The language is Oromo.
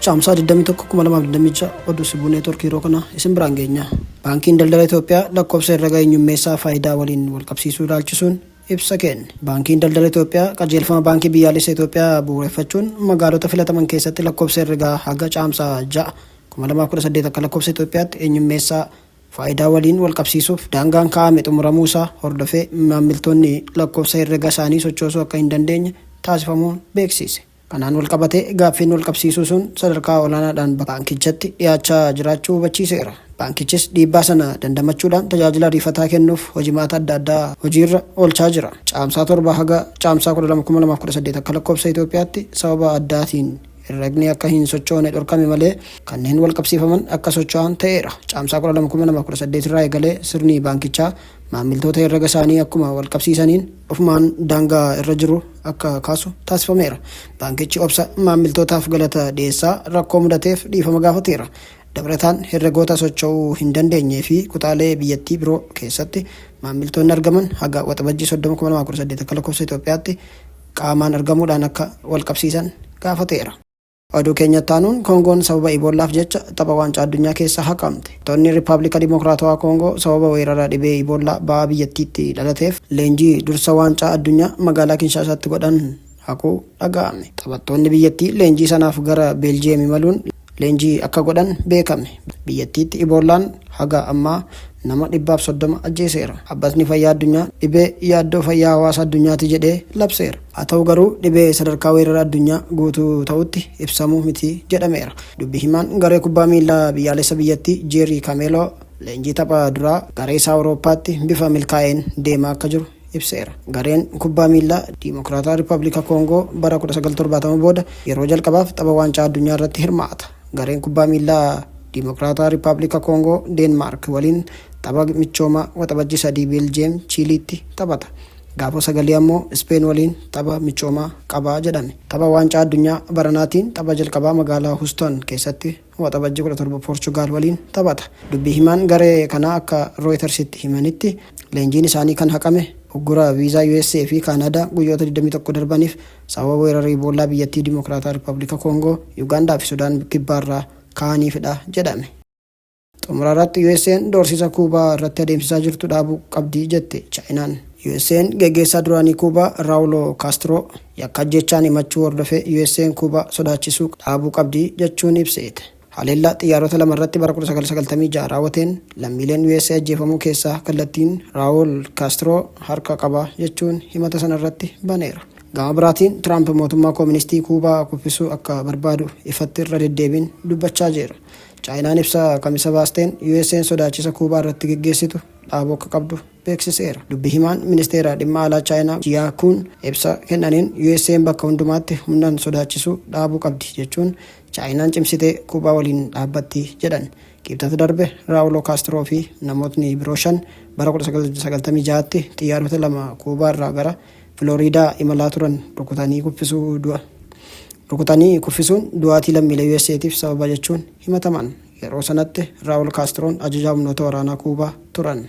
caamsaa 21/2026 oduu sibuu neetworkii yeroo kana isin biraan geenya. Baankiin Daldala Itoophiyaa lakkoofsa herrega eenyummeessaa faayidaa waliin wal qabsiisuu ilaalchisuun ibsa kenne. Baankiin Daldala Itoophiyaa qajeelfama baankii biyyaalessa Itoophiyaa bu'uureffachuun magaalota filataman keessatti lakkoofsa herregaa haga caamsaa 6/2018 akka lakkoofsa Itoophiyaatti eenyummeessaa faayidaa waliin wal qabsiisuuf daangaan kaa'ame xumuramuusaa hordofee maamiltoonni lakkoofsa herrega isaanii sochoosuu akka hin dandeenye taasifamuun beeksise. Kanaan wal qabatee gaaffiin wal qabsiisuu sun sadarkaa olaanaadhaan baankichatti dhiyaachaa jiraachuu hubachiiseera. Baankichis dhiibbaa sana dandamachuudhaan tajaajila ariifataa kennuuf hojimaata adda addaa hojiirra oolchaa jira. Caamsaa 7 haga caamsaa 12/2018 akka lakkoofsa Itoophiyaatti sababa addaatiin herregni akka hin sochoone dhorkame malee kanneen wal qabsiifaman akka socho'an ta'eera. Caamsaa 12/2018 irraa eegalee sirni baankichaa maamiltoota herrega isaanii akkuma wal qabsiisaniin ofumaan daangaa irra jiru akka kaasu taasifameera. Baankichi obsa maamiltootaaf galata dhiyeessaa rakkoo mudateef dhiifama gaafateera. Dabalataan herregoota socho'uu hin dandeenyee fi kutaalee biyyattii biroo keessatti maamiltoonni argaman haga waxabajjii 30/2018 akka lakkoofsa Itoophiyaatti qaamaan argamuudhaan akka wal qabsiisan gaafateera. Oduu keenyatti aanuun Kongoon sababa Iboolaaf jecha tapha waancaa addunyaa keessa haqamte. Toonni Riippaabilika Dimokiraatawaa Kongoo sababa weerara dhibee Iboolaa ba'aa biyyattiitti dhalateef leenjii dursa waancaa addunyaa magaalaa Kinshaasaatti godhan haquu dhaga'ame. Taphattoonni biyyattii leenjii sanaaf gara Beeljiyeem imaluun leenjii akka godhan beekame. Biyyattiitti Iboolaan haga ammaa nama 130 ajjeeseera. Dhaabbatni fayyaa addunyaa dhibee yaaddoo fayyaa hawaasa addunyaati jedhee labseera. Haa ta'u garuu dhibee sadarkaa weerara addunyaa guutuu ta'utti ibsamuu miti jedhameera. Dubbi himaan garee kubbaa miilaa biyyaalessa biyyattii Jeerii Kameeloo leenjii tapha duraa garee isaa Awurooppaatti bifa milkaa'een deemaa akka jiru ibseera. Gareen kubbaa miilaa Dimokiraataa Riippaabilika Koongoo bara 1970 booda yeroo jalqabaaf tapha waancaa addunyaa irratti hirmaata. Gareen kubbaa miilaa Dimokiraataa Riippaabilika Koongoo Deenmaark waliin tapha michoomaa waxabajjii 3 Beeljiyeem Chiiliitti taphata. Gaafa 9 ammoo Ispeen waliin tapha michoomaa qabaa jedhame. Tapha waancaa addunyaa baranaatiin tapha jalqabaa magaalaa Houston keessatti waxabajjii 17 Poorchugaal waliin taphata. Dubbii himaan garee kanaa akka Rooyitersitti himanitti leenjiin isaanii kan haqame uggura viizaa USA fi Kaanadaa guyyoota 21 darbaniif sababa weerara Iboolaa biyyattii Dimokiraataa Riippaabilika Koongoo, Yuugaandaa fi Sudaan kibbaarraa ka'aniifidha jedhame. Xumuraarratti USA'n doorsisa Kuubaa irratti adeemsisaa jirtu dhaabuu qabdii jette Chaayinaan. USA'n geggeessaa duraanii Kuubaa Raawulo Kaastiroo yakka ajjeechaan himachuu hordofee USA'n Kuubaa sodaachisuu dhaabuu qabdii jechuun ibseete. Haleellaa xiyyaarota lama irratti bara 1996 raawwateen lammiileen USA ajjeefamuu keessaa kallattiin Raawul Kaastiroo harka qaba jechuun himata sana irratti baneera. Gama biraatiin Tiraamp mootummaa kooministii Kuubaa kuffisuu akka barbaadu ifatti irra deddeebiin dubbachaa jira. Chaayinaan ibsa kamisa baasteen USA'n sodaachisa Kuubaa irratti geggeessitu dhaabuu akka qabdu beeksiseera. Dubbi himaan ministeera dhimma alaa Chaayinaa Jiyaa Kuun ibsa kennaniin USA'n bakka hundumaatti humnaan sodaachisuu dhaabuu qabdi jechuun Chaayinaan cimsitee Kuubaa waliin dhaabbatti jedhan. Kibxata darbe Raawulo Kaastiroo fi namootni biroo 5 bara 1996tti xiyyaarota 2 Kuubaa irraa gara Filooriidaa imalaa turan rukutanii kuffisuun du'aatii lammiilee USA'tiif sababa jechuun himataman. Yeroo sanatti Raawul Kaastiroon ajajaa humnoota waraanaa Kuubaa turan.